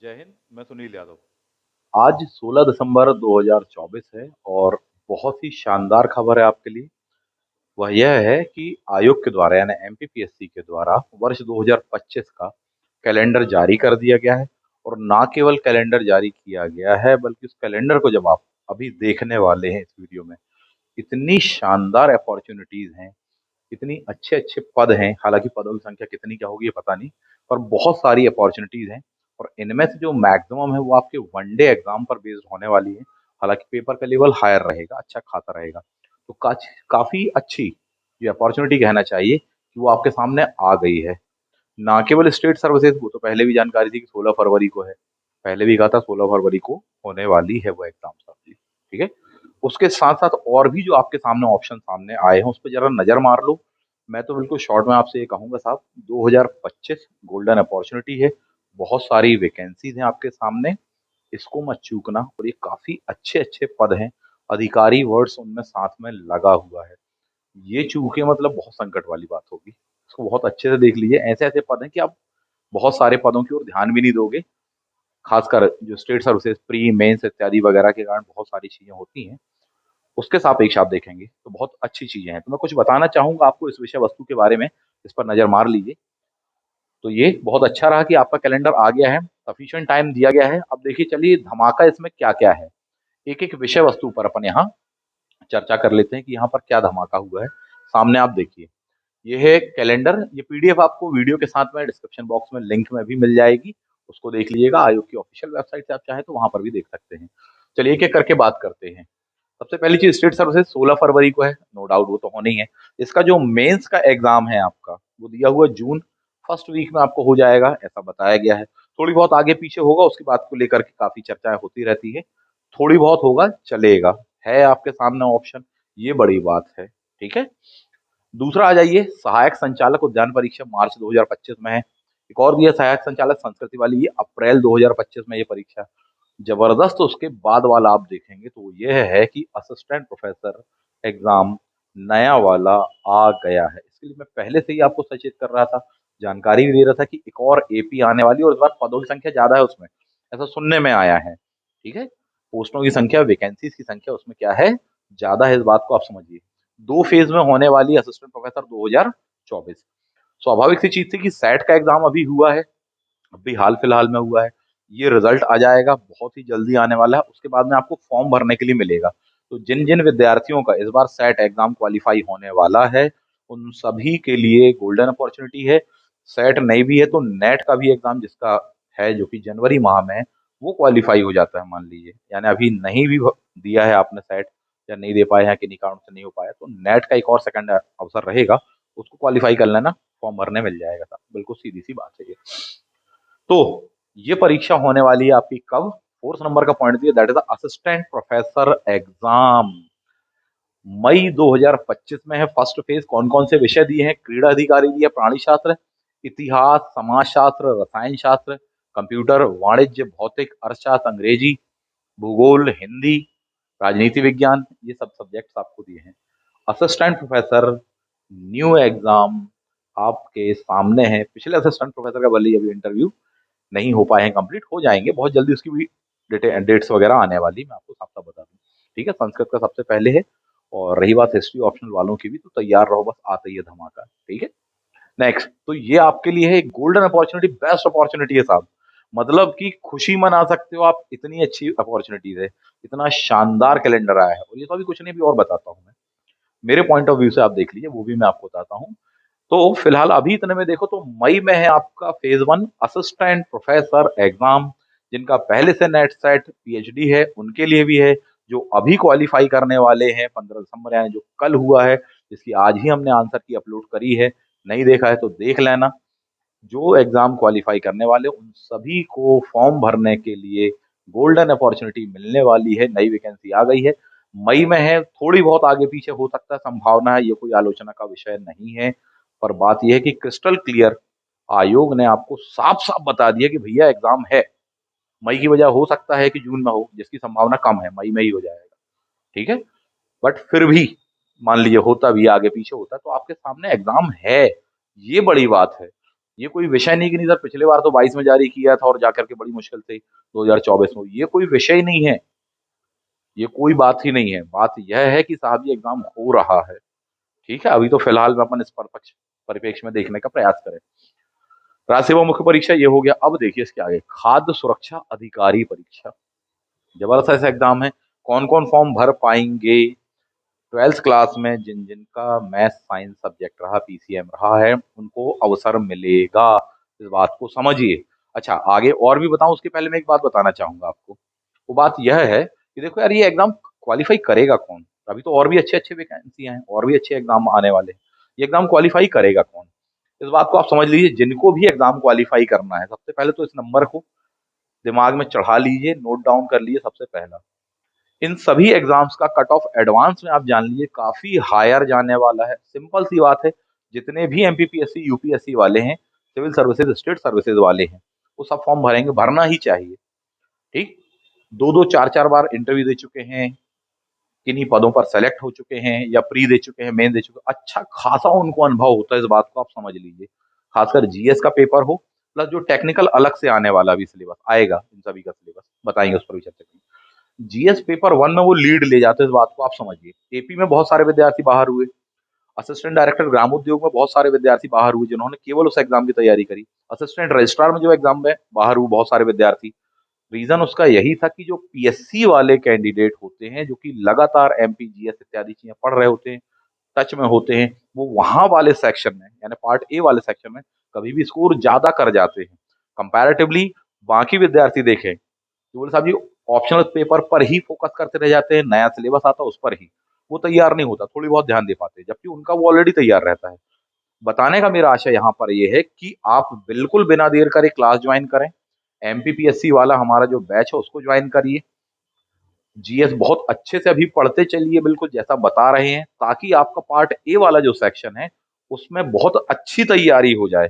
जय हिंद। मैं सुनील यादव। आज 16 दिसंबर 2024 है और बहुत ही शानदार खबर है आपके लिए। वह यह है कि आयोग के द्वारा यानी एमपीपीएससी के द्वारा वर्ष 2025 का कैलेंडर जारी कर दिया गया है। और ना केवल कैलेंडर जारी किया गया है बल्कि उस कैलेंडर को जब आप अभी देखने वाले हैं इस वीडियो में, इतनी शानदार अपॉर्चुनिटीज हैं, इतनी अच्छे अच्छे पद हैं। हालांकि पदों की संख्या कितनी क्या होगी ये पता नहीं, पर बहुत सारी अपॉर्चुनिटीज हैं। और इनमें से जो मैक्सिमम है वो आपके वनडे एग्जाम पर बेस्ड होने वाली है। हालांकि पेपर का लेवल हायर रहेगा, अच्छा खाता रहेगा। तो काफी अच्छी ये अपॉर्चुनिटी कहना चाहिए कि वो आपके सामने आ गई है। ना केवल स्टेट सर्विसेज, वो तो पहले भी जानकारी थी कि 16 फरवरी को है। पहले भी कहा था 16 फरवरी को होने वाली है वो एग्जाम साहब जी। ठीक है। उसके साथ साथ और भी जो आपके सामने ऑप्शन सामने आए हैं उस पर जरा नजर मार लो। मैं तो बिल्कुल शॉर्ट में आपसे ये कहूंगा साहब, 2025 गोल्डन अपॉर्चुनिटी है। बहुत सारी वैकेंसीज हैं आपके सामने, इसको मत चूकना। और ये काफी अच्छे अच्छे पद हैं, अधिकारी वर्ड्स उनमें साथ में लगा हुआ है। ये चूके मतलब बहुत संकट वाली बात होगी। इसको बहुत अच्छे से देख लीजिए, ऐसे ऐसे पद हैं कि आप बहुत सारे पदों की ओर ध्यान भी नहीं दोगे। खासकर जो स्टेट सर्विसेज प्री मेंस इत्यादि वगैरह के कारण बहुत सारी चीजें होती हैं, उसके सापेक्ष आप देखेंगे तो बहुत अच्छी चीजें हैं। तो मैं कुछ बताना चाहूंगा आपको इस विषय वस्तु के बारे में, इस पर नजर मार लीजिए। तो ये बहुत अच्छा रहा कि आपका कैलेंडर आ गया है, सफिशिएंट टाइम दिया गया है। अब देखिए चलिए धमाका इसमें क्या क्या है, एक एक विषय वस्तु पर अपन यहाँ चर्चा कर लेते हैं कि यहाँ पर क्या धमाका हुआ है। सामने आप देखिए, ये है कैलेंडर। ये पीडीएफ आपको वीडियो के साथ में डिस्क्रिप्शन बॉक्स में लिंक में भी मिल जाएगी, उसको देख लीजिएगा। आयोग की ऑफिशियल वेबसाइट से आप चाहें तो वहां पर भी देख सकते हैं। चलिए एक एक करके बात करते हैं। सबसे पहली चीज, स्टेट सर्विसेज 16 फरवरी को है, नो डाउट वो तो होना ही है। इसका जो मेंस का एग्जाम है आपका, वो दिया हुआ जून फर्स्ट वीक में आपको हो जाएगा, ऐसा बताया गया है। थोड़ी बहुत आगे पीछे होगा, उसकी बात को लेकर के काफी चर्चाएं होती रहती है। थोड़ी बहुत होगा चलेगा, है आपके सामने ऑप्शन, ये बड़ी बात है। ठीक है। दूसरा आ जाइए, सहायक संचालक उद्यान परीक्षा मार्च 2025 में है। एक और दिया सहायक संचालक संस्कृति वाली, ये अप्रैल 2025 में ये परीक्षा। जबरदस्त उसके बाद वाला आप देखेंगे तो यह है कि असिस्टेंट प्रोफेसर एग्जाम नया वाला आ गया है। इसके लिए मैं पहले से ही आपको सचेत कर रहा था, जानकारी भी दे रहा था कि एक और एपी आने वाली है और इस बार पदों की संख्या ज्यादा है उसमें, ऐसा सुनने में आया है। ठीक है। पोस्टों की संख्या, वैकेंसीज की संख्या उसमें क्या है, ज्यादा है। इस बात को आप समझिए। दो फेज में होने वाली असिस्टेंट प्रोफेसर 2024। स्वाभाविक सी चीज थी कि सेट का एग्जाम अभी हुआ है, अभी हाल फिलहाल में हुआ है। ये रिजल्ट आ जाएगा, बहुत ही जल्दी आने वाला है। उसके बाद में आपको फॉर्म भरने के लिए मिलेगा। तो जिन जिन विद्यार्थियों का इस बार सेट एग्जाम क्वालिफाई होने वाला है, उन सभी के लिए गोल्डन अपॉर्चुनिटी है। सेट नहीं भी है तो नेट का भी एग्जाम जिसका है, जो कि जनवरी माह में है, वो क्वालिफाई हो जाता है मान लीजिए। यानी अभी नहीं भी दिया है आपने सेट, या नहीं दे पाए हैं, किन्हीं कारणों से नहीं हो पाया, तो नेट का एक और सेकंड अवसर रहेगा, उसको क्वालिफाई कर लेना, फॉर्म भरने मिल जाएगा था। बिल्कुल सीधी सी बात है ये। तो ये परीक्षा होने वाली है आपकी कब, फोर्थ नंबर का पॉइंट दिया, that is assistant professor exam. मई 2025 में है फर्स्ट फेज। कौन कौन से विषय दिए हैं, क्रीड़ा अधिकारी दिया, प्राणी शास्त्र, इतिहास, समाज शास्त्र, रसायन शास्त्र, कंप्यूटर, वाणिज्य, भौतिक, अर्थशास्त्र, अंग्रेजी, भूगोल, हिंदी, राजनीति विज्ञान, ये सब सब्जेक्ट्स आपको दिए हैं। असिस्टेंट प्रोफेसर न्यू एग्जाम आपके सामने है। पिछले असिस्टेंट प्रोफेसर का भले ही अभी इंटरव्यू नहीं हो पाए हैं, कंप्लीट हो जाएंगे बहुत जल्दी, उसकी भी डेट्स वगैरह आने वाली, मैं आपको साफ साफ बता दूं। ठीक है, संस्कृत का सबसे पहले है। और रही बात हिस्ट्री ऑप्शनल वालों की भी, तो तैयार रहो, बस आता ही है धमाका। ठीक है। नेक्स्ट, तो ये आपके लिए है गोल्डन अपॉर्चुनिटी, बेस्ट अपॉर्चुनिटी है साहब। मतलब कि खुशी मना सकते हो आप, इतनी अच्छी अपॉर्चुनिटीज है, इतना शानदार कैलेंडर आया है। और ये तो अभी कुछ नहीं, भी और बताता हूँ मैं, मेरे पॉइंट ऑफ व्यू से आप देख लीजिए, वो भी मैं आपको बताता हूँ। तो फिलहाल अभी इतने में देखो तो मई में है आपका phase one assistant professor exam. जिनका पहले से नेट सेट पीएचडी है उनके लिए भी है, जो अभी क्वालिफाई करने वाले हैं 15 दिसंबर, यानी जो कल हुआ है, जिसकी आज ही हमने आंसर की अपलोड करी है। नहीं देखा है तो देख लेना। जो एग्जाम क्वालिफाई करने वाले उन सभी को फॉर्म भरने के लिए गोल्डन अपॉर्चुनिटी मिलने वाली है। नई वैकेंसी आ गई है, मई में है। थोड़ी बहुत आगे पीछे हो सकता है, संभावना है, ये कोई आलोचना का विषय नहीं है। पर बात यह है कि क्रिस्टल क्लियर आयोग ने आपको साफ साफ बता दिया कि भैया एग्जाम है। मई की वजह हो सकता है कि जून में हो, जिसकी संभावना कम है, मई में ही हो जाएगा। ठीक है। बट फिर भी मान लीजिए होता भी आगे पीछे होता, तो आपके सामने एग्जाम है, ये बड़ी बात है। ये कोई विषय नहीं कि नहीं सर पिछले बार तो 22 में जारी किया था और जाकर के बड़ी मुश्किल से 2024 में, ये कोई विषय ही नहीं है, ये कोई बात ही नहीं है। बात यह है कि साहब ये एग्जाम हो रहा है, ठीक है, अभी तो फिलहाल में अपन इस परिप्रेक्ष्य में देखने का प्रयास करें। राज्य सेवा मुख्य परीक्षा ये हो गया। अब देखिए इसके आगे खाद्य सुरक्षा अधिकारी परीक्षा, जबरदस्त एग्जाम है। कौन कौन फॉर्म भर पाएंगे? 12th क्लास में जिन जिनका मैथ साइंस सब्जेक्ट रहा, पीसीएम रहा है, उनको अवसर मिलेगा, इस बात को समझिए। अच्छा आगे और भी बताऊं उसके पहले मैं एक बात बताना चाहूंगा आपको। वो बात यह है कि देखो यार ये एग्जाम क्वालिफाई करेगा कौन? अभी तो और भी अच्छे अच्छे वैकेंसियां हैं, और भी अच्छे एग्जाम आने वाले हैं, ये एग्जाम क्वालिफाई करेगा कौन? इस बात को आप समझ लीजिए, जिनको भी एग्जाम क्वालिफाई करना है सबसे पहले तो इस नंबर को दिमाग में चढ़ा लीजिए, नोट डाउन कर लीजिए। सबसे पहला इन सभी एग्जाम्स का कट ऑफ एडवांस में आप जान लीजिए काफी हायर जाने वाला है। सिंपल सी बात है, जितने भी एमपीपीएससी यूपीएससी वाले हैं, सिविल सर्विसेज स्टेट सर्विसेज वाले हैं, वो सब फॉर्म भरेंगे, भरना ही चाहिए। ठीक, दो दो चार चार बार इंटरव्यू दे चुके हैं, किन्हीं पदों पर सेलेक्ट हो चुके हैं या प्री दे चुके हैं, मेन दे चुके हैं, अच्छा खासा उनको अनुभव होता है, इस बात को आप समझ लीजिए। खासकर जीएस का पेपर हो, प्लस जो टेक्निकल अलग से आने वाला भी सिलेबस आएगा, इन सभी का सिलेबस बताएंगे, उस पर भी चर्चा करेंगे। जीएस पेपर 1 में वो लीड ले जाते हैं, इस बात को आप समझिए। एपी में बहुत सारे विद्यार्थी बाहर हुए, असिस्टेंट डायरेक्टर ग्रामोद्योग में बहुत सारे विद्यार्थी बाहर हुए जिन्होंने केवल उस एग्जाम की तैयारी करी। असिस्टेंट रजिस्ट्रार में जो एग्जाम में बाहर हुए बहुत सारे विद्यार्थी, रीजन उसका यही था कि जो पीएससी वाले कैंडिडेट होते हैं, जो कि लगातार एमपी जीएस इत्यादि चीजें पढ़ रहे होते हैं, टच में होते हैं, वो वहां वाले सेक्शन में यानी पार्ट ए वाले सेक्शन में कभी भी स्कोर ज्यादा कर जाते हैं कंपैरेटिवली। बाकी विद्यार्थी देखें तो बोले साहब जी ऑप्शनल पेपर पर ही फोकस करते रह जाते हैं, नया सिलेबस आता है उस पर ही, वो तैयार नहीं होता, थोड़ी बहुत ध्यान दे पाते हैं, जबकि उनका वो ऑलरेडी तैयार रहता है। बताने का मेरा आशय यहाँ पर ये है कि आप बिल्कुल बिना देर करे क्लास ज्वाइन करें, एमपीपीएससी वाला हमारा जो बैच है उसको ज्वाइन करिए, जीएस बहुत अच्छे से अभी पढ़ते चलिए बिल्कुल जैसा बता रहे हैं, ताकि आपका पार्ट ए वाला जो सेक्शन है उसमें बहुत अच्छी तैयारी हो जाए।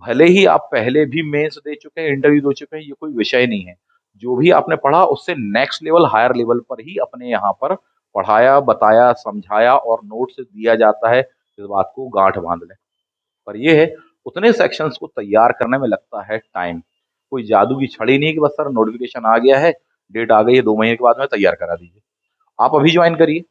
भले ही आप पहले भी मेंस दे चुके हैं, इंटरव्यू दे चुके हैं, ये कोई विषय नहीं है। जो भी आपने पढ़ा उससे नेक्स्ट लेवल हायर लेवल पर ही अपने यहाँ पर पढ़ाया, बताया, समझाया और नोट्स दिया जाता है, इस बात को गांठ बांध लें। पर ये है, उतने सेक्शंस को तैयार करने में लगता है टाइम, कोई जादू की छड़ी नहीं है कि बस सर नोटिफिकेशन आ गया है, डेट आ गई है, 2 महीने के बाद में तैयार करा दीजिए। आप अभी ज्वाइन करिए,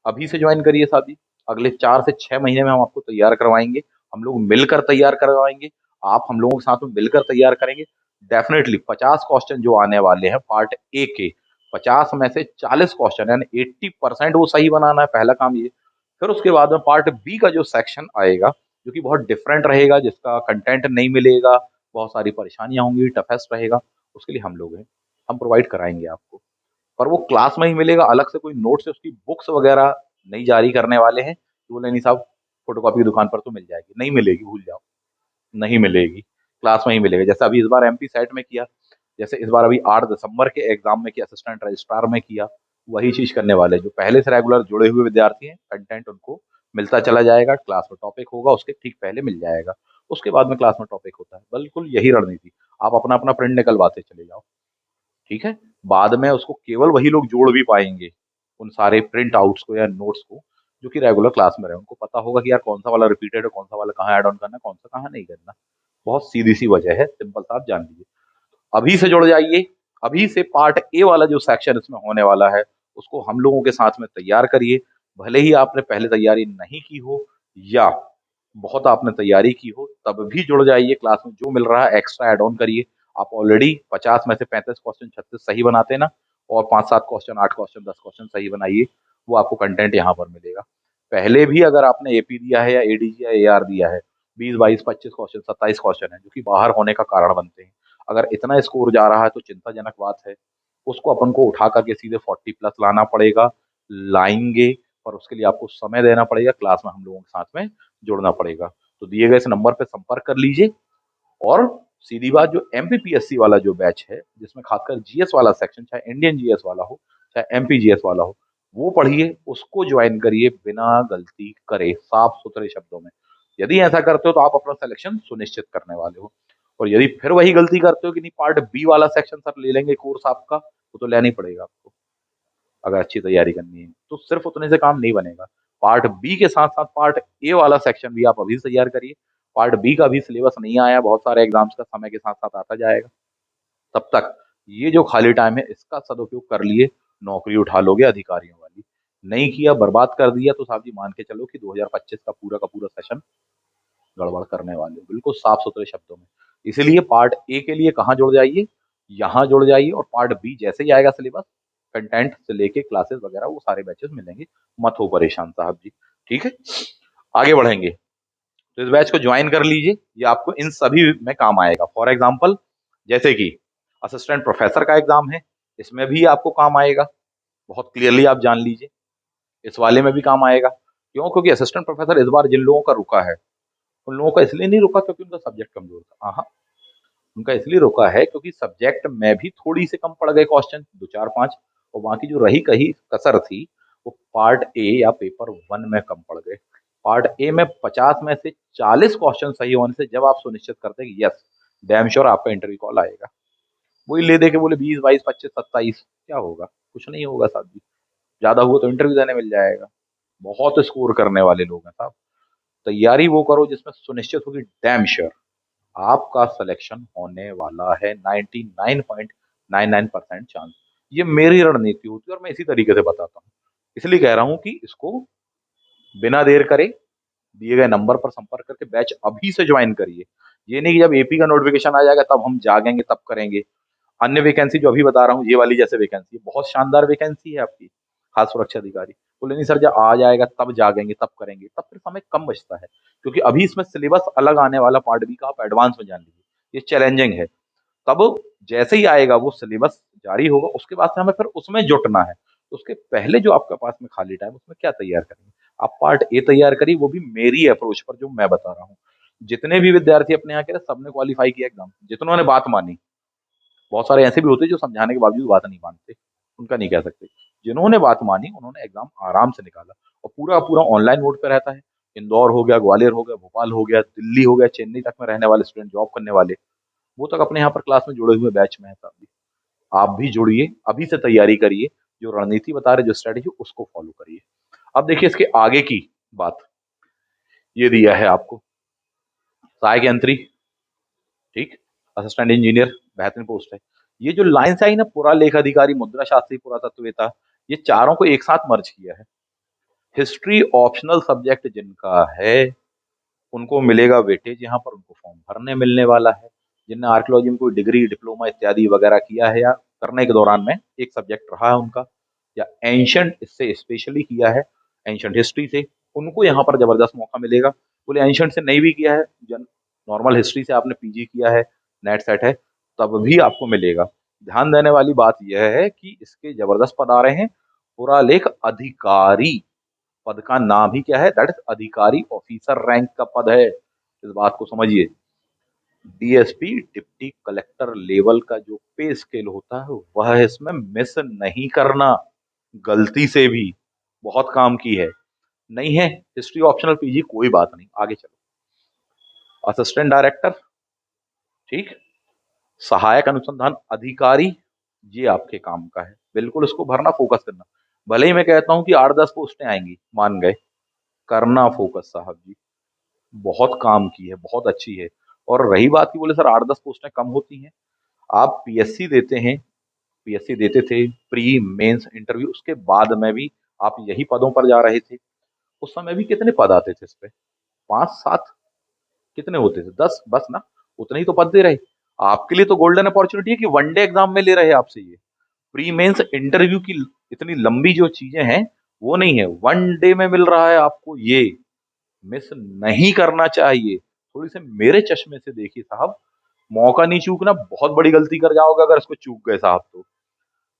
अभी से ज्वाइन करिए साथी, अगले 4 से 6 महीने में हम आपको तैयार करवाएंगे, हम लोग मिलकर तैयार करवाएंगे, आप हम लोगों के साथ में मिलकर तैयार करेंगे। डेफिनेटली 50 क्वेश्चन जो आने वाले हैं पार्ट ए के, 50 में से 40 क्वेश्चन यानी 80% वो सही बनाना है, पहला काम ये। फिर उसके बाद में पार्ट बी का जो सेक्शन आएगा, जो कि बहुत डिफरेंट रहेगा, जिसका कंटेंट नहीं मिलेगा, बहुत सारी परेशानियां होंगी, टफेस्ट रहेगा, उसके लिए हम लोग हैं, हम प्रोवाइड कराएंगे आपको। पर वो क्लास में ही मिलेगा, अलग से कोई नोट से उसकी बुक्स वगैरह नहीं जारी करने वाले हैं कि बोले नहीं साहब फोटोकॉपी की दुकान पर तो मिल जाएगी, नहीं मिलेगी, भूल जाओ, नहीं मिलेगी, क्लास में ही मिलेगा। जैसे अभी इस बार एमपी सेट में किया, जैसे इस बार अभी 8 दिसंबर के एग्जाम में किया, असिस्टेंट रजिस्ट्रार में किया, वही चीज करने वाले। जो पहले से रेगुलर जुड़े हुए विद्यार्थी हैं, कंटेंट उनको मिलता चला जाएगा, क्लास में टॉपिक होगा उसके ठीक पहले मिल जाएगा, उसके बाद में क्लास में टॉपिक होता है, बिल्कुल यही रणनीति। आप अपना अपना प्रिंट निकलवाते चले जाओ, ठीक है। बाद में उसको केवल वही लोग जोड़ भी पाएंगे, उन सारे प्रिंट आउट्स को या नोट्स को, जो कि रेगुलर क्लास में रहे, उनको पता होगा कि यार कौन सा वाला रिपीटेड है, कौन सा वाला कहाँ ऐड ऑन करना है, कौन सा कहाँ नहीं करना। बहुत सीधी सी वजह है, सिंपल सा आप जान लीजिए। अभी से जुड़ जाइए, अभी से पार्ट ए वाला जो सेक्शन इसमें होने वाला है उसको हम लोगों के साथ में तैयार करिए। भले ही आपने पहले तैयारी नहीं की हो या बहुत आपने तैयारी की हो, तब भी जुड़ जाइए, क्लास में जो मिल रहा है एक्स्ट्रा एड ऑन करिए। आप ऑलरेडी 50 में से 35 क्वेश्चन 36 सही बनाते हैं ना, और 5 7 क्वेश्चन 8 क्वेश्चन 10 क्वेश्चन सही बनाइए, वो आपको कंटेंट यहाँ पर मिलेगा। पहले भी अगर आपने एपी दिया है या एडी या एआर दिया है, 20 22 25 क्वेश्चन 27 क्वेश्चन है जो कि बाहर होने का कारण बनते हैं। अगर इतना स्कोर जा रहा है तो चिंताजनक बात है, उसको अपन को उठा करके सीधे 40+ लाना पड़ेगा, लाएंगे, पर उसके लिए आपको समय देना पड़ेगा, क्लास में हम लोगों के साथ में जुड़ना पड़ेगा। तो दिए गए इस नंबर पर संपर्क कर लीजिए। और सीधी बात, जो एमपीपीएससी वाला जो बैच है, जिसमें खासकर जीएस वाला सेक्शन, चाहे इंडियन जीएस वाला हो चाहे एमपी जीएस वाला हो, वो पढ़िए, उसको ज्वाइन करिए बिना गलती करे, साफ सुथरे शब्दों में। यदि ऐसा करते हो तो आप अपना सिलेक्शन सुनिश्चित करने वाले हो। और यदि फिर वही गलती करते हो कि नहीं पार्ट बी वाला सेक्शन सर ले लेंगे कोर्स आपका, वो तो लेना ही पड़ेगा आपको। अगर अच्छी तैयारी करनी है तो सिर्फ उतने से काम नहीं बनेगा, पार्ट बी के साथ साथ पार्ट ए वाला सेक्शन भी आप अभी से तैयार करिए, पार्ट बी का भी सिलेबस नहीं आया, बहुत सारे एग्जाम्स का समय के साथ साथ आता जाएगा। तब तक ये जो खाली टाइम है इसका सदुपयोग कर लिए, नौकरी उठा लोगे अधिकारियों वाली। नहीं किया, बर्बाद कर दिया, तो साहब जी मान के चलो कि 2025 का पूरा सेशन गड़बड़ करने वाले हो, बिल्कुल साफ सुथरे शब्दों में। इसीलिए पार्ट ए के लिए कहाँ जुड़ जाइए, यहाँ जुड़ जाइए, और पार्ट बी जैसे ही आएगा सिलेबस, कंटेंट से लेके क्लासेस वगैरह वो सारे बैचेस मिलेंगे। मत हो परेशान साहब जी, ठीक है। आगे बढ़ेंगे, तो इस बैच को ज्वाइन कर लीजिए, ये आपको इन सभी में काम आएगा। फॉर एग्जाम्पल, जैसे कि असिस्टेंट प्रोफेसर का एग्जाम है, इसमें भी आपको काम आएगा, बहुत क्लियरली आप जान लीजिए। इस वाले में भी काम आएगा। क्यों? क्योंकि असिस्टेंट प्रोफेसर इस बार जिन लोगों का रुका है, उन लोगों का इसलिए नहीं रुका क्योंकि उनका सब्जेक्ट कमजोर था। हाँ, उनका इसलिए रुका है क्योंकि सब्जेक्ट में भी थोड़ी से कम पड़ गए क्वेश्चन, दो चार पांच, और बाकी जो रही कही कसर थी वो पार्ट ए या पेपर वन में कम पड़ गए। पार्ट ए में 50 में से 40 क्वेश्चन सही होने से जब आप सुनिश्चित करते हैं कि यस डैम श्योर आपका इंटरव्यू कॉल आएगा, वही ले दे के बोले 20 22 25 27, क्या होगा? कुछ नहीं होगा साहब जी। ज्यादा हुआ तो इंटरव्यू देने मिल जाएगा। बहुत स्कोर करने वाले लोग हैं साहब। तैयारी वो करो जिसमें सुनिश्चित होगी डैम श्योर आपका सिलेक्शन होने वाला है। 99.99% चांस। ये मेरी रणनीति होती है और मैं इसी तरीके से बताता हूँ। इसलिए कह रहा हूँ कि इसको बिना देर करे दिए गए नंबर पर संपर्क करके बैच अभी से ज्वाइन करिए। ये नहीं कि जब एपी का नोटिफिकेशन आ जाएगा तब हम जागेंगे तब करेंगे। अन्य वैकेंसी जो अभी बता रहा हूँ ये वाली जैसे वैकेंसी बहुत शानदार वैकेंसी है आपकी, खास सुरक्षा अधिकारी। बोले नहीं सर जब आ जाएगा तब जागेंगे तब करेंगे, तब फिर समय कम बचता है, क्योंकि अभी इसमें सिलेबस अलग आने वाला पार्ट बी का, आप एडवांस में जान लीजिए, ये चैलेंजिंग है। तब जैसे ही आएगा वो सिलेबस जारी होगा उसके बाद से हमें फिर उसमें जुटना है, तो उसके पहले जो आपके पास में खाली टाइम उसमें क्या तैयार करेंगे? आप पार्ट ए तैयार करिए, वो भी मेरी अप्रोच पर जो मैं बता रहा हूँ। जितने भी विद्यार्थी अपने यहाँ के सबने क्वालिफाई किया एग्जाम, जितनों ने बात मानी, बहुत सारे ऐसे भी होते हैं जो समझाने के बावजूद बात नहीं मानते, उनका नहीं कह सकते। जिन्होंने बात मानी उन्होंने एग्जाम आराम से निकाला, और पूरा पूरा ऑनलाइन मोड पे रहता है। इंदौर हो गया, ग्वालियर हो गया, भोपाल हो गया, दिल्ली हो गया, चेन्नई तक में रहने वाले स्टूडेंट, जॉब करने वाले, वो तक अपने यहाँ पर क्लास में जुड़े हुए बैच में है साहब जी। आप भी जुड़िए, अभी से तैयारी करिए, जो रणनीति बता रहे, जो स्ट्रेटेजी उसको फॉलो करिए। अब देखिए इसके आगे की बात, ये दिया है आपको सहायक यंत्री, ठीक, असिस्टेंट इंजीनियर, बेहतरीन पोस्ट है। ये जो लाइन से आई ना, पुरा लेख अधिकारी, मुद्रा शास्त्री, पुरातत्ववेता, ये चारों को एक साथ मर्ज किया है। हिस्ट्री ऑप्शनल सब्जेक्ट जिनका है उनको मिलेगा वेटेज, यहाँ पर उनको फॉर्म भरने मिलने वाला है। जिनने आर्कियोलॉजी में कोई डिग्री डिप्लोमा इत्यादि वगैरह किया है या करने के दौरान में एक सब्जेक्ट रहा है उनका, या एंशंट इससे स्पेशली किया है, एंशंट हिस्ट्री से, उनको यहाँ पर जबरदस्त मौका मिलेगा। बोले एंशंट से नहीं भी किया है, नॉर्मल हिस्ट्री से आपने पीजी किया है, नेट सेट है, तब भी आपको मिलेगा। ध्यान देने वाली बात यह है कि इसके जबरदस्त पद आ रहे हैं। पुरालेख अधिकारी पद का नाम ही क्या है? दैट इज अधिकारी ऑफिसर रैंक का पद है। इस बात को समझिए। डीएसपी डिप्टी कलेक्टर लेवल का जो पे स्केल होता है वह इसमें मिस नहीं करना, गलती से भी। बहुत काम की है। नहीं है हिस्ट्री ऑप्शनल पीजी, कोई बात नहीं, आगे चलो। असिस्टेंट डायरेक्टर, ठीक, सहायक अनुसंधान अधिकारी, ये आपके काम का है, बिल्कुल इसको भरना, फोकस करना। भले ही मैं कहता हूं कि 8-10 पोस्टें आएंगी, मान गए, करना फोकस साहब जी। बहुत काम की है, बहुत अच्छी है। और रही बात की बोले सर 8-10 पोस्टें कम होती हैं, आप पीएससी देते हैं, पीएससी देते थे, प्री मेंस इंटरव्यू, उसके बाद में भी आप यही पदों पर जा रहे थे। उस समय भी कितने पद आते थे इस पे? 5-7, कितने होते थे? 10 बस ना, उतने ही तो पद दे रहे। आपके लिए तो गोल्डन अपॉर्चुनिटी है कि वनडे एग्जाम में ले रहे हैं आपसे ये। प्री मेंस इंटरव्यू की इतनी लंबी जो चीजें हैं वो नहीं है, वन डे में मिल रहा है आपको ये। मिस नहीं करना चाहिए। थोड़ी से मेरे चश्मे से देखिए साहब, मौका नहीं चूकना, बहुत बड़ी गलती कर जाओगे अगर इसको चूक गए साहब तो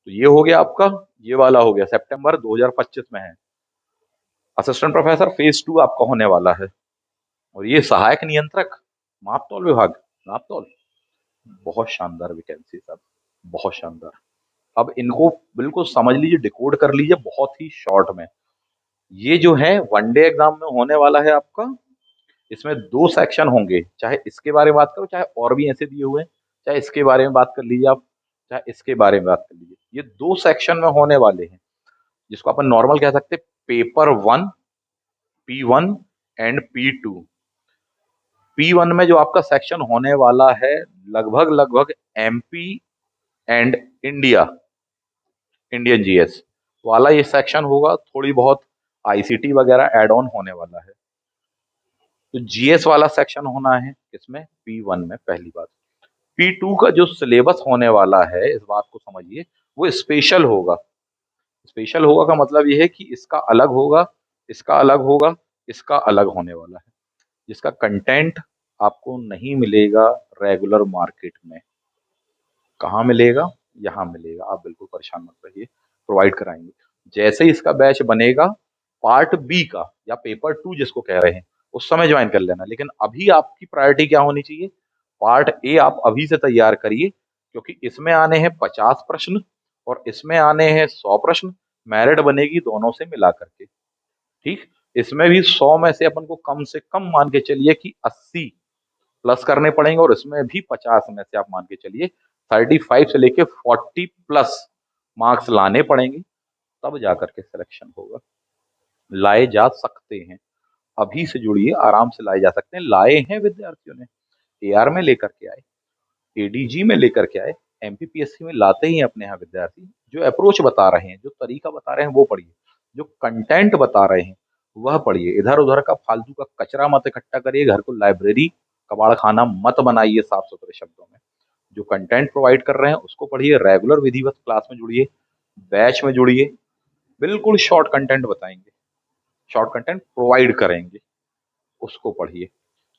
ये हो गया आपका, ये वाला हो गया, सितंबर 2025 में है। असिस्टेंट प्रोफेसर फेज 2 आपका होने वाला है। और ये सहायक नियंत्रक, मापतौल विभाग, नापतौल, बहुत शानदार वैकेंसी साहब, बहुत शानदार। अब इनको बिल्कुल समझ लीजिए, डिकोड कर लीजिए बहुत ही शॉर्ट में। ये जो है वनडे एग्जाम में होने वाला है आपका, इसमें 2 सेक्शन होंगे, चाहे इसके बारे में बात करो, चाहे और भी ऐसे दिए हुए हैं, चाहे इसके बारे में बात कर लीजिए आप, चाहे इसके बारे में बात कर लीजिए। ये 2 सेक्शन में होने वाले हैं, जिसको अपन नॉर्मल कह सकते हैं paper 1, P1 and P2। P1 में जो आपका सेक्शन होने वाला है, लगभग लगभग MP and India, Indian GS वाला ये सेक्शन होगा। थोड़ी बहुत आईसीटी वगैरह एड ऑन होने वाला है। तो जीएस वाला सेक्शन होना है किसमें, P1 में, पहली बात। P2 का जो सिलेबस होने वाला है, इस बात को समझिए, वो स्पेशल होगा। स्पेशल होगा का मतलब ये है कि इसका अलग होगा, इसका अलग होगा, इसका अलग होने वाला है, जिसका कंटेंट आपको नहीं मिलेगा रेगुलर मार्केट में। कहाँ मिलेगा, यहाँ मिलेगा। आप बिल्कुल परेशान मत रहिए, प्रोवाइड कराएंगे। जैसे ही इसका बैच बनेगा, पार्ट बी का या पेपर 2 जिसको कह रहे हैं, उस समय ज्वाइन कर लेना। लेकिन अभी आपकी प्रायोरिटी क्या होनी चाहिए, पार्ट ए आप अभी से तैयार करिए, क्योंकि इसमें आने हैं 50 प्रश्न और इसमें आने हैं 100 प्रश्न। मेरिट बनेगी दोनों से मिला करके, ठीक। इसमें भी 100 में से अपन को कम से कम मान के चलिए कि 80 प्लस करने पड़ेंगे, और इसमें भी 50 में से आप मान के चलिए 35 से लेके 40 प्लस मार्क्स लाने पड़ेंगे, तब जाकर के सिलेक्शन होगा। लाए जा सकते हैं, अभी से जुड़िए, आराम से लाए जा सकते हैं। लाए हैं विद्यार्थियों ने, एआर में लेकर के आए, एडीजी में लेकर के आए, एमपीपीएससी में लाते ही अपने यहाँ विद्यार्थी। जो अप्रोच बता रहे हैं, जो तरीका बता रहे हैं, वो पढ़िए। जो कंटेंट बता रहे हैं वह पढ़िए। इधर उधर का फालतू का कचरा मत इकट्ठा करिए, घर को लाइब्रेरी कबाड़ खाना मत बनाइए, साफ सुथरे शब्दों में। जो कंटेंट प्रोवाइड कर रहे हैं उसको पढ़िए, रेगुलर विधिवत क्लास में जुड़िए, बैच में जुड़िए। बिल्कुल शॉर्ट कंटेंट बताएंगे, शॉर्ट कंटेंट प्रोवाइड करेंगे, उसको पढ़िए।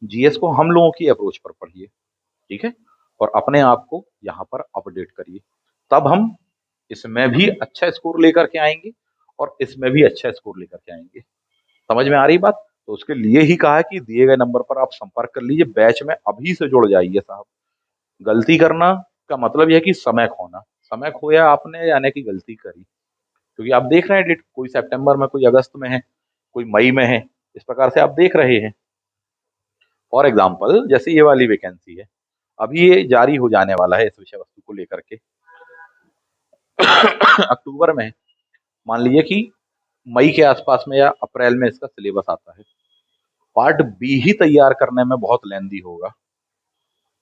जीएस को हम लोगों की अप्रोच पर पढ़िए, ठीक है। और अपने आप को यहाँ पर अपडेट करिए, तब हम इसमें भी अच्छा स्कोर लेकर के आएंगे और इसमें भी अच्छा स्कोर लेकर के आएंगे। समझ में आ रही बात। तो उसके लिए ही कहा है कि दिए गए नंबर पर आप संपर्क कर लीजिए, बैच में अभी से जुड़ जाइए साहब। गलती करना का मतलब यह है कि समय खोना। समय खोया आपने, यानी कि गलती करी। क्योंकि आप देख रहे हैं डेट, कोई सितंबर में, कोई अगस्त में है, कोई मई में है, इस प्रकार से आप देख रहे हैं। फॉर एग्जाम्पल जैसे ये वाली वैकेंसी है, अभी ये जारी हो जाने वाला है, इस विषय वस्तु को लेकर के अक्टूबर में। मान लीजिए कि मई के आसपास में या अप्रैल में इसका सिलेबस आता है। पार्ट बी ही तैयार करने में बहुत लेंदी होगा,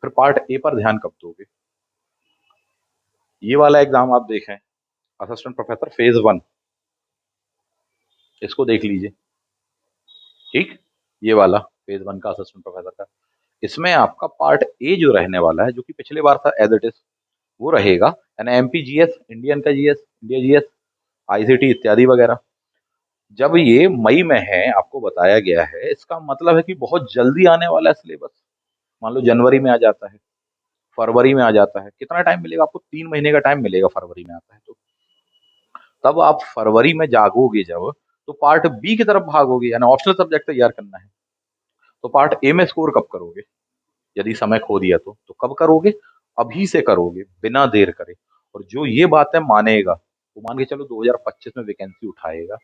फिर पार्ट ए पर ध्यान कब दोगे। ये वाला एग्जाम आप देखें, असिस्टेंट प्रोफेसर फेज 1, इसको देख लीजिए, ठीक। ये वाला फेज 1 का असिस्टेंट प्रोफेसर का, इसमें आपका पार्ट ए जो रहने वाला है, जो कि पिछले बार था एज इट इज, वो रहेगा। यानी एमपी जीएस, इंडियन का जीएस, इंडिया जीएस, आईसीटी इत्यादि वगैरह। जब ये मई में है, आपको बताया गया है, इसका मतलब है कि बहुत जल्दी आने वाला है सिलेबस। मान लो जनवरी में आ जाता है, फरवरी में आ जाता है, कितना टाइम मिलेगा आपको, 3 महीने का टाइम मिलेगा। फरवरी में आता है तो तब आप फरवरी में जागोगे जब, तो पार्ट बी की तरफ भागोगे, यानी ऑप्शनल सब्जेक्ट तैयार करना है। तो पार्ट ए में स्कोर कब करोगे, यदि समय खो दिया तो कब करोगे, अभी से करोगे, बिना देर करे। और जो ये बातें मानेगा, वो मान के चलो 2025 में वैकेंसी उठाएगा।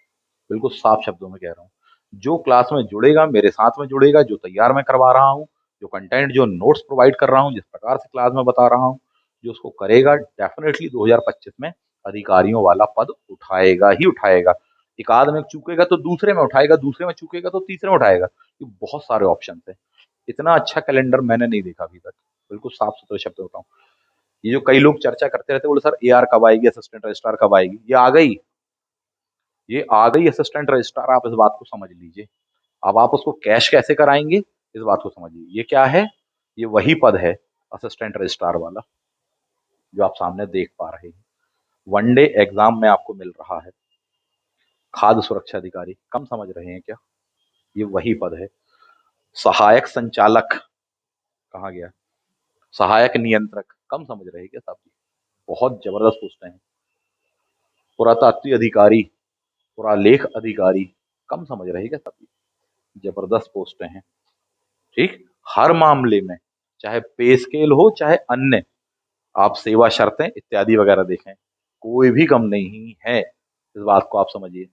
बिल्कुल साफ शब्दों में कह रहा हूँ। जो क्लास में जुड़ेगा, मेरे साथ में जुड़ेगा, जो तैयार मैं करवा रहा हूँ, जो कंटेंट, जो नोट्स प्रोवाइड कर रहा हूँ, जिस प्रकार से क्लास में बता रहा हूँ, जो उसको करेगा, डेफिनेटली 2025 में अधिकारियों वाला पद उठाएगा ही उठाएगा। एक आध में चूकेगा तो दूसरे में उठाएगा, दूसरे में चूकेगा तो तीसरे में उठाएगा। ये बहुत सारे ऑप्शन है। इतना अच्छा कैलेंडर मैंने नहीं देखा अभी तक, बिल्कुल साफ सुथरे शब्द बताऊं। ये जो कई लोग चर्चा करते रहते, बोले सर एआर कब आएगी, असिस्टेंट रजिस्ट्रार कब आएगी, ये आ गई, ये आ गई असिस्टेंट रजिस्ट्रार। आप इस बात को समझ लीजिए। अब आप उसको कैश कैसे कराएंगे, इस बात को समझिए। ये क्या है, ये वही पद है असिस्टेंट रजिस्ट्रार वाला, जो आप सामने देख पा रहे हैं। वनडे एग्जाम में आपको मिल रहा है। खाद्य सुरक्षा अधिकारी, कम समझ रहे हैं क्या, ये वही पद है। सहायक संचालक, कहा गया, सहायक नियंत्रक, कम समझ रहे हैं क्या साहब जी, बहुत जबरदस्त पोस्टें हैं। पुरातात्विक अधिकारी, पुरालेख अधिकारी, कम समझ रहे हैं क्या साहब जी, जबरदस्त पोस्टें हैं, ठीक। हर मामले में, चाहे पे स्केल हो चाहे अन्य, आप सेवा शर्तें इत्यादि वगैरह देखें, कोई भी कम नहीं है। इस बात को आप समझिए।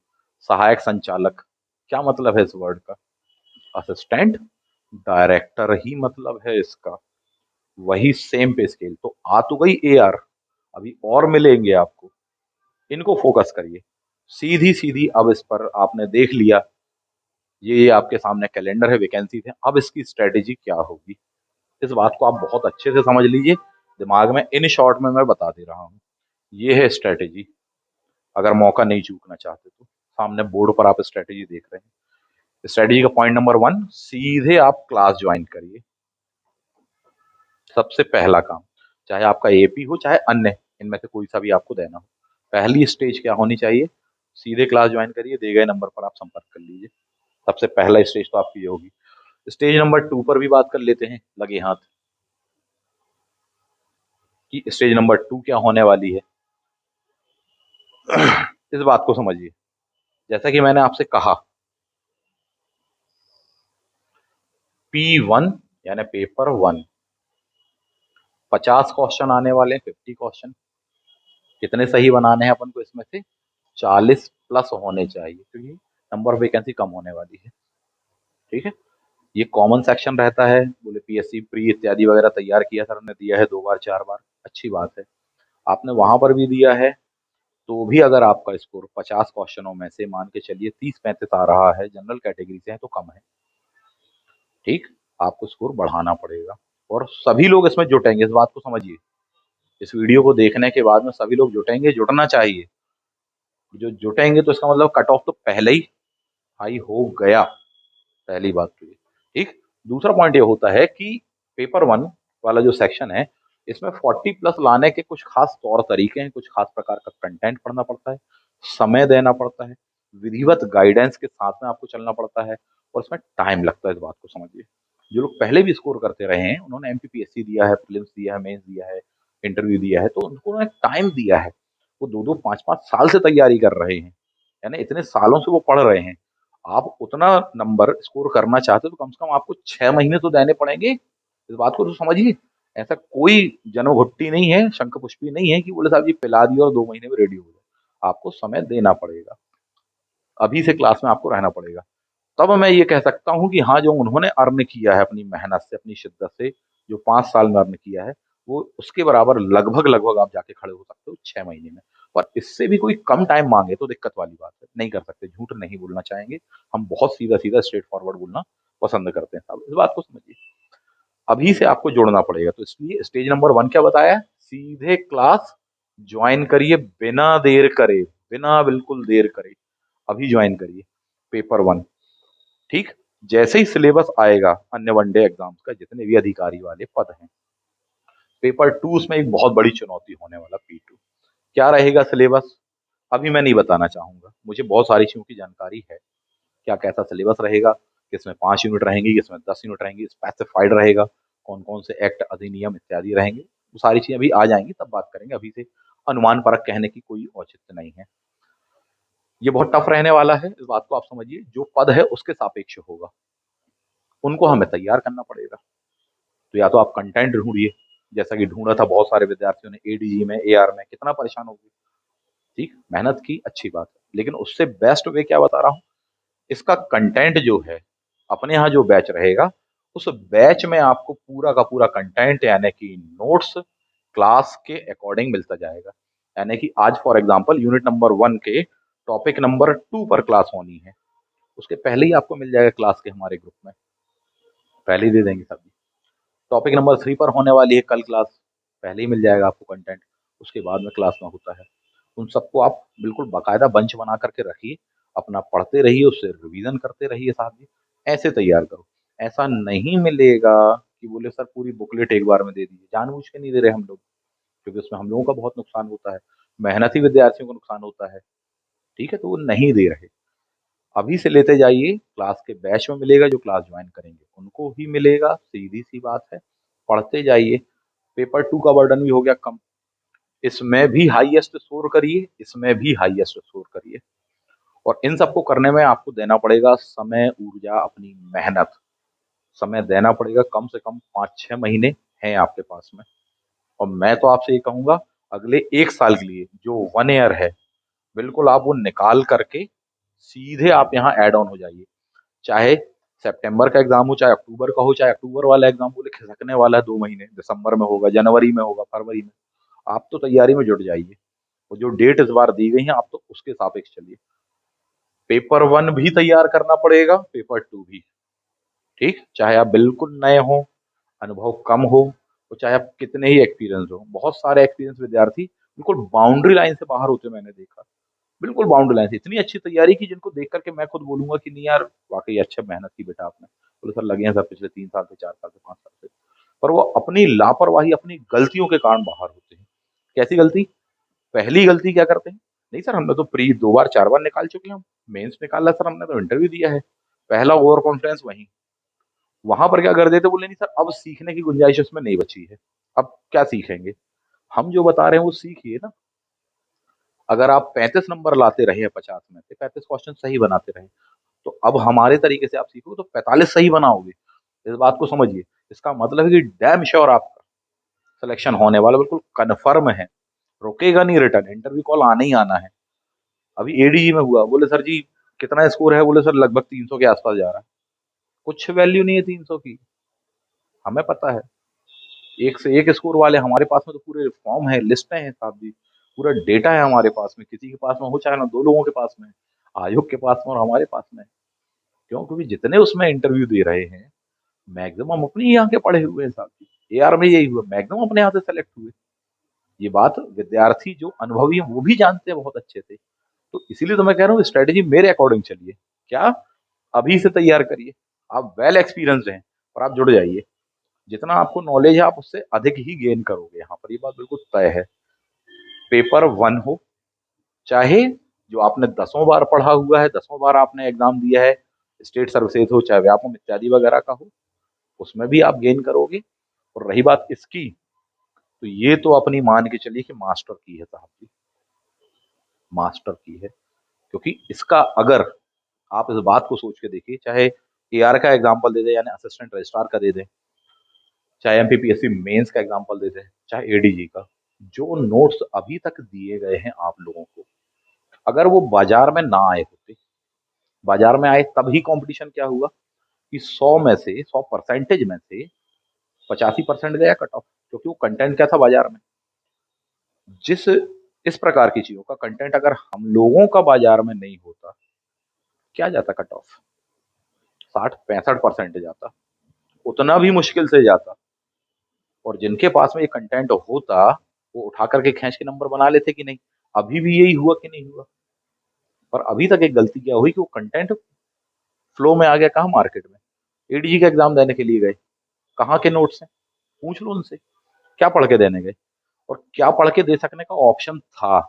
सहायक संचालक, क्या मतलब है इस वर्ड का, असिस्टेंट डायरेक्टर ही मतलब है इसका। वही सेम पे स्केल, तो आ तो गई एआर, अभी और मिलेंगे आपको, इनको फोकस करिए। सीधी सीधी अब इस पर आपने देख लिया ये आपके सामने कैलेंडर है वैकेंसी है। अब इसकी स्ट्रेटेजी क्या होगी, इस बात को आप बहुत अच्छे से समझ लीजिए। दिमाग में इन शॉर्ट में मैं बता दे रहा हूँ। ये है स्ट्रेटेजी, अगर मौका नहीं चूकना चाहते तो। सामने बोर्ड पर आप स्ट्रेटेजी देख रहे हैं। स्ट्रेटेजी का पॉइंट नंबर 1, सीधे आप क्लास ज्वाइन करिए। सबसे पहला काम, चाहे आपका एपी हो चाहे अन्य, इनमें से कोई सा भी आपको देना हो, पहली स्टेज क्या होनी चाहिए, सीधे क्लास ज्वाइन करिए, दिए गए नंबर पर आप संपर्क कर लीजिए। सबसे पहला स्टेज तो आपकी ये होगी। स्टेज नंबर 2 पर भी बात कर लेते हैं लगे हाथ, कि स्टेज नंबर 2 क्या होने वाली है। इस बात को समझिए, जैसा कि मैंने आपसे कहा, P1 यानी पेपर 1, 50 क्वेश्चन आने वाले हैं, 50 क्वेश्चन। कितने सही बनाने हैं अपन को इसमें से, 40 प्लस होने चाहिए, क्योंकि नंबर ऑफ वैकेंसी कम होने वाली है। ठीक है, ये कॉमन सेक्शन रहता है। बोले पीएससी प्री इत्यादि वगैरह तैयार किया सर ने, दिया है 2 बार 4 बार, अच्छी बात है। आपने वहां पर भी दिया है, तो भी अगर आपका स्कोर 50 क्वेश्चनों में से मान के चलिए 30-35 आ रहा है, जनरल कैटेगरी से है तो कम है। ठीक, आपको स्कोर बढ़ाना पड़ेगा, और सभी लोग इसमें जुटेंगे, इस बात को समझिए। इस वीडियो को देखने के बाद में सभी लोग जुटेंगे, जुटना चाहिए। जो जुटेंगे तो इसका मतलब कट ऑफ तो पहले ही हाई हो गया, पहली बात तो ये। ठीक, दूसरा पॉइंट ये होता है कि पेपर 1 वाला जो सेक्शन है, इसमें 40 प्लस लाने के कुछ खास तौर तरीके हैं, कुछ खास प्रकार का कंटेंट पढ़ना पड़ता है, समय देना पड़ता है, विधिवत गाइडेंस के साथ में आपको चलना पड़ता है, और इसमें टाइम लगता है, इस बात को समझिए। जो लोग पहले भी स्कोर करते रहे हैं, उन्होंने एमपीपीएससी दिया है, प्रीलिम्स दिया है, मेंस दिया है, इंटरव्यू दिया है, तो उनको उन्होंने टाइम दिया है। वो 2-2 5-5 साल से तैयारी कर रहे हैं, यानी इतने सालों से वो पढ़ रहे हैं। आप उतना नंबर स्कोर करना चाहते हो तो कम से कम आपको 6 महीने तो देने पड़ेंगे, इस बात को तो समझिए। ऐसा कोई जनोघुट्टी नहीं है, शंख पुष्पी नहीं है कि बोले साहब जी पिला दिया और 2 महीने में रेडी हो जाए। आपको समय देना पड़ेगा, अभी से क्लास में आपको रहना पड़ेगा। तब मैं ये कह सकता हूँ कि हाँ, जो उन्होंने अर्न किया है अपनी मेहनत से, अपनी शिद्दत से, जो 5 साल में अर्न किया है, वो उसके बराबर लगभग लगभग आप जाके खड़े हो सकते हो 6 महीने में। पर इससे भी कोई कम टाइम मांगे तो दिक्कत वाली बात है, नहीं कर सकते, झूठ नहीं बोलना चाहेंगे। हम बहुत सीधा सीधा स्ट्रेट फॉरवर्ड बोलना पसंद करते हैं साहब, इस बात को समझिए। अभी से आपको जोड़ना पड़ेगा, तो इसलिए स्टेज नंबर 1 क्या बताया, सीधे क्लास ज्वाइन करिए, बिना देर करे, बिना बिल्कुल देर करे अभी ज्वाइन करिए पेपर 1। ठीक, जैसे ही सिलेबस आएगा अन्य वनडे एग्जाम्स का, जितने भी अधिकारी वाले पद हैं, पेपर 2 उसमें एक बहुत बड़ी चुनौती होने वाला, P2। क्या रहेगा सिलेबस, अभी मैं नहीं बताना चाहूंगा, मुझे बहुत सारी चीजों की जानकारी है। क्या कैसा सिलेबस रहेगा, किसमें 5 यूनिट रहेंगी, किसमें 10 यूनिट रहेंगी, स्पेसिफाइड रहेगा, कौन कौन से एक्ट अधिनियम इत्यादि रहेंगे, वो सारी चीजें अभी आ जाएंगी, तब बात करेंगे। अभी से अनुमान परक कहने की कोई औचित्य नहीं है। ये बहुत टफ रहने वाला है, इस बात को आप समझिए। जो पद है उसके सापेक्ष होगा, उनको हमें तैयार करना पड़ेगा। तो या तो आप कंटेंट ढूंढिए, जैसा कि ढूंढा था बहुत सारे विद्यार्थियों ने, एडीजी में, एआर में, कितना परेशान हो गए। ठीक, मेहनत की अच्छी बात है, लेकिन उससे बेस्ट वे क्या बता रहा हूँ, इसका कंटेंट जो है, अपने यहाँ जो बैच रहेगा, उस बैच में आपको पूरा का पूरा कंटेंट यानी कि नोट्स क्लास के अकॉर्डिंग मिलता जाएगा। यानी कि आज फॉर एग्जांपल यूनिट नंबर 1 के टॉपिक नंबर 2 पर क्लास होनी है, उसके पहले ही आपको मिल जाएगा क्लास के हमारे ग्रुप में, पहले ही दे देंगे सभी। टॉपिक नंबर 3 पर होने वाली है कल क्लास, पहले ही मिल जाएगा आपको कंटेंट, उसके बाद में क्लास में होता है। उन सबको आप बिल्कुल बाकायदा बंच बना करके रखिए, अपना पढ़ते रहिए, उससे रिवीजन करते रहिए साथ ही, ऐसे तैयार करो। ऐसा नहीं मिलेगा कि बोले सर पूरी बुकलेट एक बार में दे दीजिए, जानबूझ के नहीं दे रहे हम लोग, क्योंकि उसमें हम लोगों का बहुत नुकसान होता है, मेहनती विद्यार्थियों को नुकसान होता है। ठीक है, तो वो नहीं दे रहे। अभी से लेते जाइए, क्लास के बैच में मिलेगा, जो क्लास ज्वाइन करेंगे उनको ही मिलेगा, सीधी सी बात है। पढ़ते जाइए, पेपर 2 का बर्डन भी हो गया कम, इसमें भी हाईएस्ट स्कोर करिए, इसमें भी हाईएस्ट स्कोर करिए। और इन सबको करने में आपको देना पड़ेगा समय, ऊर्जा, अपनी मेहनत। समय देना पड़ेगा, कम से कम 5-6 महीने हैं आपके पास में। और मैं तो आपसे ये कहूंगा, अगले 1 साल के लिए जो 1 ईयर है, बिल्कुल आप वो निकाल करके सीधे आप यहाँ एड ऑन हो जाइए। चाहे सितंबर का एग्जाम हो, चाहे अक्टूबर का हो, चाहे अक्टूबर वाला एग्जाम बोले खिसकने वाला है 2 महीने, दिसंबर में होगा, जनवरी में होगा, फरवरी में, आप तो तैयारी में जुट जाइए। और जो डेट इस बार दी गई है, आप तो उसके सापेक्ष चलिए। पेपर 1 भी तैयार करना पड़ेगा, पेपर 2 भी। ठीक, चाहे आप बिल्कुल नए हो, अनुभव कम हो, और चाहे आप कितने ही एक्सपीरियंस हो। बहुत सारे एक्सपीरियंस विद्यार्थी बिल्कुल बाउंड्री लाइन से बाहर होते मैंने देखा। बिल्कुल बाउंड्री लाइन से इतनी अच्छी तैयारी की जिनको देख करके मैं खुद बोलूंगा कि नहीं यार, वाकई अच्छा मेहनत की बेटा आपने। बोले सर लगे हैं सर पिछले 3 साल से, 4 साल से, 5 साल से। पर वो अपनी लापरवाही, अपनी गलतियों के कारण बाहर होते हैं। कैसी गलती? पहली गलती क्या करते हैं? नहीं सर हमने तो प्री 2 बार 4 बार निकाल चुके हैं, हम मेंस निकाला सर, हमने तो इंटरव्यू दिया है। पहला ओवर कॉन्फिडेंस वहीं। वहां पर क्या कर देते, बोले नहीं सर अब सीखने की गुंजाइश उसमें नहीं बची है, अब क्या सीखेंगे। हम जो बता रहे हैं वो सीखिए ना। अगर आप 35 नंबर लाते रहे 50 में से, 35 क्वेश्चन सही बनाते रहे, तो अब हमारे तरीके से आप सीखोगे तो 45 सही बनाओगे। इस बात को समझिए। इसका मतलब है कि डैम श्योर आपका सिलेक्शन होने वाला, बिल्कुल कन्फर्म है। रुकेगा नहीं, रिटर्न इंटरव्यू कॉल आना ही आना है। अभी एडीजी में हुआ, बोले सर जी कितना स्कोर है, बोले सर लगभग 300 के आसपास जा रहा है। कुछ वैल्यू नहीं है 300 की, हमें पता है। एक से एक स्कोर वाले हमारे पास में तो पूरे फॉर्म है, लिस्टें हैं साहब जी, पूरा डेटा है हमारे पास में। किसी के पास में हो चाहे ना, 2 लोगों के पास में है, आयोग के पास में और हमारे पास में है। क्यों? क्योंकि जितने उसमें इंटरव्यू दे रहे हैं मैक्सिमम अपने यहाँ के पढ़े हुए हैं साहब जी। एआर में यही हुआ, मैक्सिमम अपने यहाँ से सेलेक्ट हुए। ये बात विद्यार्थी जो अनुभवी है वो भी जानते हैं बहुत अच्छे से। तो इसीलिए तो मैं कह रहा हूँ स्ट्रेटेजी मेरे अकॉर्डिंग चलिए। क्या? अभी से तैयार करिए। आप वेल एक्सपीरियंस्ड हैं और आप जुड़ जाइए। जितना आपको नॉलेज है आप उससे अधिक ही गेन करोगे यहाँ पर, ये बात बिल्कुल तय है। पेपर 1 हो, चाहे जो आपने 10 बार पढ़ा हुआ है, 10 बार आपने एग्जाम दिया है, स्टेट सर्विसेज हो चाहे व्यापम इत्यादि वगैरह का हो, उसमें भी आप गेन करोगे। और रही बात इसकी, तो ये तो अपनी मान के चलिए कि मास्टर की है साहब जी, मास्टर की है। क्योंकि इसका अगर आप इस बात को सोच के देखिए, चाहे एआर का एग्जाम्पल दे दें यानी असिस्टेंट रजिस्ट्रार का दे दें, चाहे एमपीपीएससी मेंस का एग्जांपल दे दें, चाहे एडीजी का, जो नोट्स अभी तक दिए गए हैं आप लोगों को, अगर वो बाजार में ना आए होते, बाजार में आए तब ही कंपटीशन क्या हुआ कि 100 में से, 100 परसेंटेज में से 85% गया कट ऑफ। क्योंकि वो कंटेंट क्या था बाजार में, जिस इस प्रकार की चीजों का कंटेंट अगर हम लोगों का बाजार में नहीं होता, क्या जाता कट ऑफ? 60-65% जाता, उतना भी मुश्किल से जाता। और जिनके पास में ये कंटेंट होता, वो उठा करके खींच के नंबर बना लेते कि नहीं। अभी भी यही हुआ कि नहीं हुआ? पर अभी तक एक गलती क्या हुई कि वो कंटेंट फ्लो में आ गया कहाँ, मार्केट में। एडीजी का एग्जाम देने के लिए गए, कहाँ के नोट्स हैं, पूछ लो उनसे, क्या पढ़ के देने गए और क्या पढ़ के दे सकने का ऑप्शन था।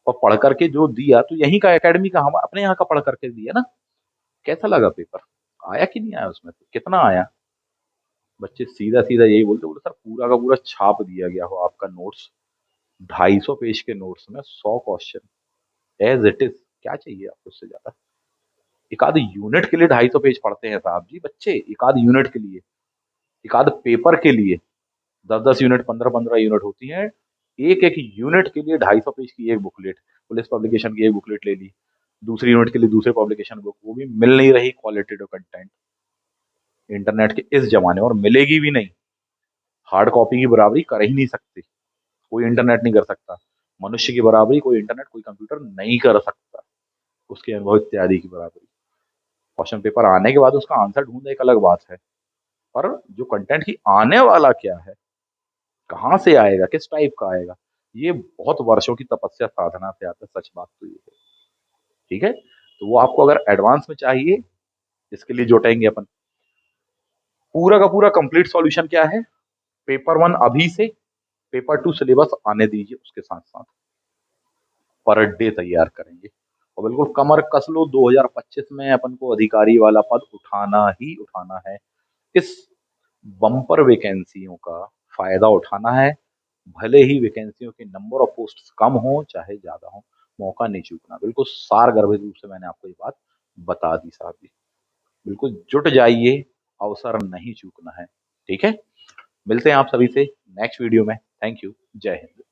और पढ़ करके जो दिया तो यहीं का एकेडमी का, हम अपने यहाँ का पढ़ करके दिया ना। कैसा लगा पेपर? आया कि नहीं आया उसमें? कितना आया? बच्चे सीधा सीधा यही बोलते, बोले सर पूरा का पूरा छाप दिया गया हो आपका नोट्स, 250 पेज के नोट्स में 100 क्वेश्चन एज इट इज। क्या चाहिए आपको उससे ज्यादा? एक आध यूनिट के लिए 250 पेज पढ़ते हैं साहब जी बच्चे, एक आध यूनिट के लिए, एक आध पेपर के लिए। 10-10 यूनिट, 15-15 यूनिट होती हैं। एक एक यूनिट के लिए 250 पेज की एक बुकलेट, पुलिस पब्लिकेशन की एक बुकलेट ले ली, दूसरी यूनिट के लिए दूसरे पब्लिकेशन बुक, वो भी मिल नहीं रही क्वालिटेटिव कंटेंट इंटरनेट के इस जमाने में, और मिलेगी भी नहीं। हार्ड कॉपी की बराबरी कर ही नहीं सकते, कोई इंटरनेट नहीं कर सकता। मनुष्य की बराबरी कोई इंटरनेट, कोई कंप्यूटर नहीं कर सकता, उसके अनुभव इत्यादि की बराबरी। क्वेश्चन पेपर आने के बाद उसका आंसर ढूंढना एक अलग बात है, पर जो कंटेंट की आने वाला क्या है, कहाँ से आएगा, किस टाइप का आएगा, ये बहुत वर्षों की तपस्या साधना से आता है। सच बात तो ये है। ठीक है, तो वो आपको अगर एडवांस में चाहिए, इसके लिए जुटेंगे अपन। पूरा का पूरा कंप्लीट सॉल्यूशन क्या है? पेपर 1 अभी से, पेपर 2 सिलेबस आने दीजिए, उसके साथ साथ पर डे तैयार करेंगे। और बिल्कुल कमर कस लो, 2025 में अपन को अधिकारी वाला पद उठाना ही उठाना है। इस बम्पर वैकेंसियों का फायदा उठाना है। भले ही वैकेंसियों के नंबर ऑफ पोस्ट कम हो चाहे ज्यादा हो, मौका नहीं चूकना। बिल्कुल सार गर्भित रूप से मैंने आपको ये बात बता दी साहब जी। बिल्कुल जुट जाइए, अवसर नहीं चूकना है। ठीक है, मिलते हैं आप सभी से नेक्स्ट वीडियो में। थैंक यू, जय हिंद।